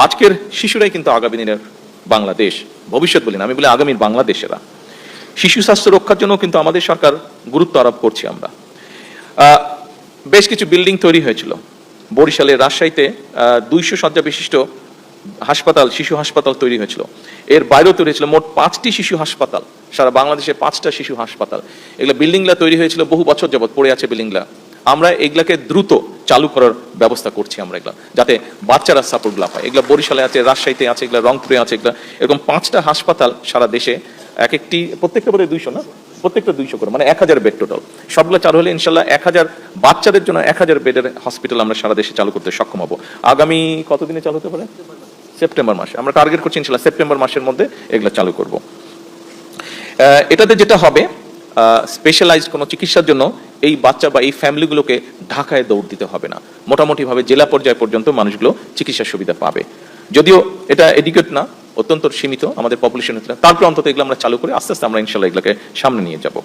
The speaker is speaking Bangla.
আজকের শিশুরাই কিন্তু আগামী দিনের বাংলাদেশ, ভবিষ্যৎ বলি না, আমি বলি আগামীর বাংলাদেশেরা। শিশু স্বাস্থ্য রক্ষার জন্য কিন্তু আমাদের সরকার গুরুত্ব আরোপ করছি আমরা। বেশ কিছু বিল্ডিং তৈরি হয়েছিল বরিশালে, রাজশাহীতে 200 শয্যা বিশিষ্ট হাসপাতাল, শিশু হাসপাতাল তৈরি হয়েছিল। এর বাইরেও তৈরি হয়েছিল মোট 5টি শিশু হাসপাতাল, সারা বাংলাদেশে 5টা শিশু হাসপাতাল। এগুলো বিল্ডিংগুলা তৈরি হয়েছিল, বহু বছর যাবৎ পড়ে আছে বিল্ডিংগুলা। আমরা এগুলাকে দ্রুত চালু করার ব্যবস্থা করছি আমরা, এগুলা যাতে বাচ্চারা সাপোর্টগুলা পায়। এগুলা বরিশালে আছে, রাজশাহীতে আছে, এগুলা রংপুরে আছে, এগুলা এরকম 5টা হাসপাতাল সারা দেশে, এক একটি প্রত্যেকটা বোধহয় 200 না, প্রত্যেকটা 200 করে, মানে 1000 বেড টোটাল। সবগুলো চালু হলে ইনশাল্লাহ 1000 বাচ্চাদের জন্য 1000 বেডের হসপিটাল আমরা সারা দেশে চালু করতে সক্ষম হব। আগামী কতদিনে চালু হতে পারে? সেপ্টেম্বর মাসে আমরা টার্গেট করছি, ইনশাল্লাহ সেপ্টেম্বর মাসের মধ্যে এগুলো চালু করব। এটাতে যেটা হবে, স্পেশালাইজড কোনো চিকিৎসার জন্য এই বাচ্চা বা এই ফ্যামিলিগুলোকে ঢাকায় দৌড় দিতে হবে না, মোটামুটি ভাবে জেলা পর্যায় পর্যন্ত মানুষগুলো চিকিৎসা সুবিধা পাবে। যদিও এটা এডুকেট না, অত্যন্ত সীমিত আমাদের পপুলেশন, তারপর অন্তত এগুলো আমরা চালু করে আস্তে আস্তে আমরা ইনশাল্লাহ এগুলোকে সামনে নিয়ে যাব।